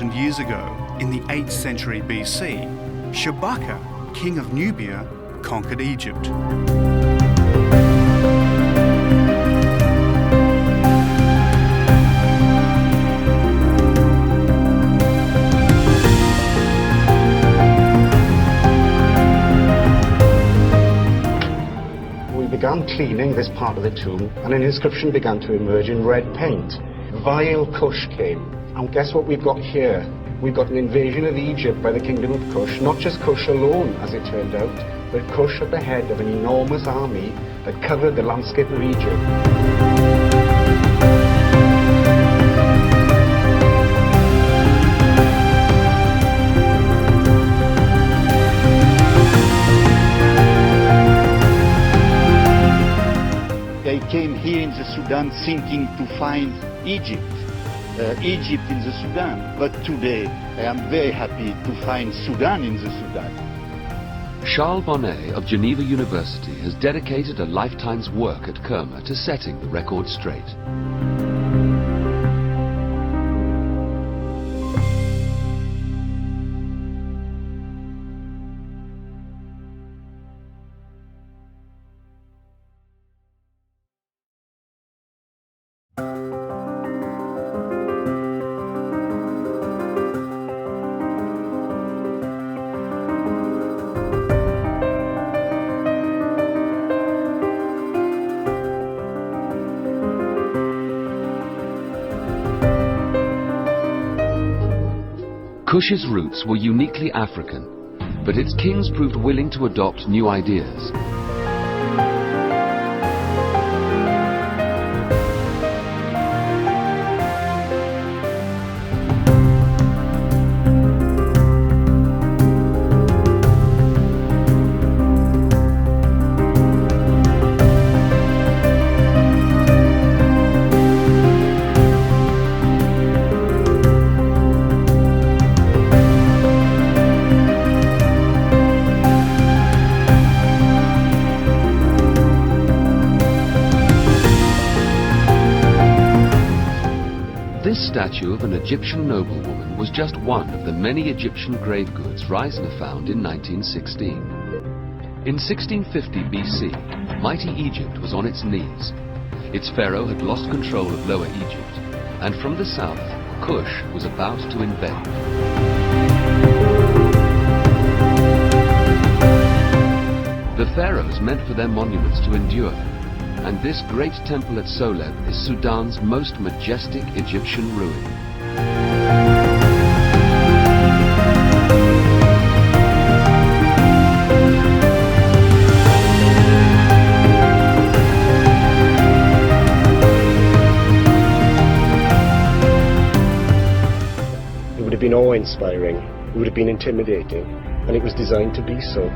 2,000 years ago, in the 8th century BC, Shabaka, king of Nubia, conquered Egypt. We began cleaning this part of the tomb, and an inscription began to emerge in red paint. Vile Kush came, and guess what we've got here? We've got an invasion of Egypt by the kingdom of Kush, not just Kush alone, as it turned out, but Kush at the head of an enormous army that covered the landscape of Egypt. They came here in the Sudan thinking to find Egypt in the Sudan. But today I am very happy to find Sudan in the Sudan. Charles Bonnet of Geneva University has dedicated a lifetime's work at Kerma to setting the record straight. Kush's roots were uniquely African, but its kings proved willing to adopt new ideas. This statue of an Egyptian noblewoman was just one of the many Egyptian grave goods Reisner found in 1916. In 1650 BC, mighty Egypt was on its knees. Its pharaoh had lost control of Lower Egypt, and from the south, Kush was about to invade. The pharaohs meant for their monuments to endure, and this great temple at Soleb is Sudan's most majestic Egyptian ruin. It would have been awe-inspiring, it would have been intimidating, and it was designed to be so.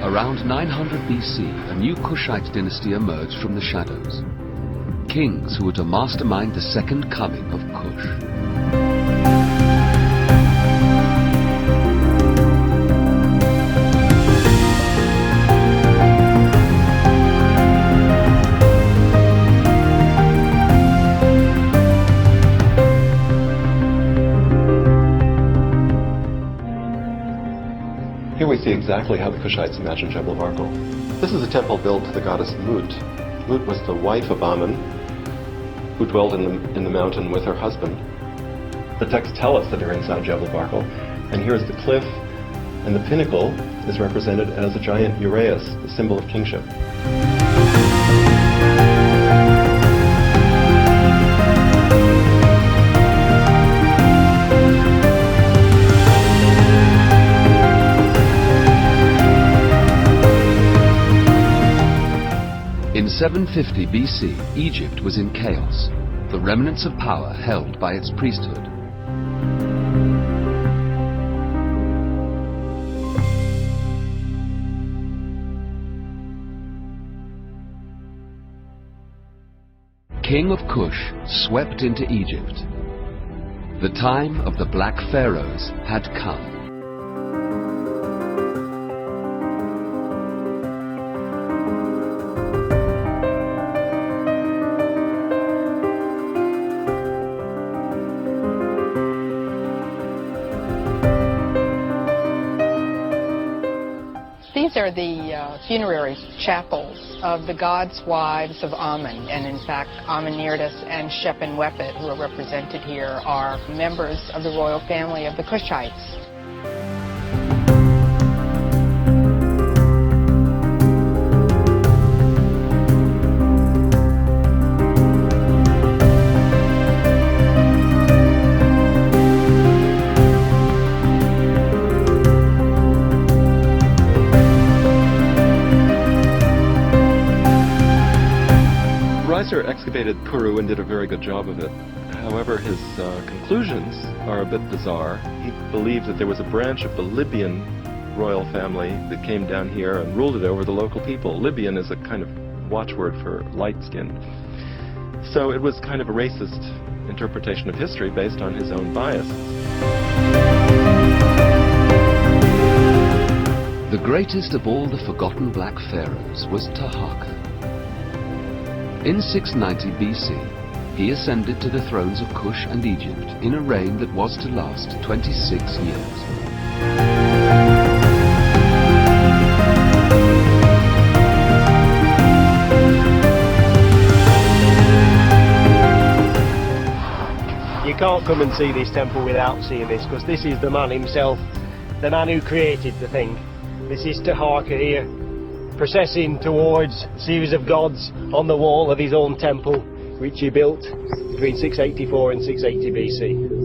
Around 900 BC, a new Kushite dynasty emerged from the shadows. Kings who were to mastermind the second coming of Kush. Here we see exactly how the Kushites imagined Jebel Barkal. This is a temple built to the goddess Mut. Mut was the wife of Amun, who dwelled in the mountain with her husband. The texts tell us that they're inside Jebel Barkal, And here's the cliff, and the pinnacle is represented as a giant uraeus, the symbol of kingship. In 750 BC, Egypt was in chaos, the remnants of power held by its priesthood. King of Kush swept into Egypt. The time of the Black Pharaohs had come. These are the funerary chapels of the gods' wives of Amun, and in fact Amenertus and Shep-en-Wepet, who are represented here, are members of the royal family of the Kushites. Reiser excavated Kuru and did a very good job of it. However, his conclusions are a bit bizarre. He believed that there was a branch of the Libyan royal family that came down here and ruled it over the local people. Libyan is a kind of watchword for light skin. So it was kind of a racist interpretation of history based on his own biases. The greatest of all the forgotten Black Pharaohs was Taharqa. In 690 BC, he ascended to the thrones of Kush and Egypt in a reign that was to last 26 years. You can't come and see this temple without seeing this, because this is the man himself, the man who created the thing. This is Taharqa here, processing towards a series of gods on the wall of his own temple, which he built between 684 and 680 BC.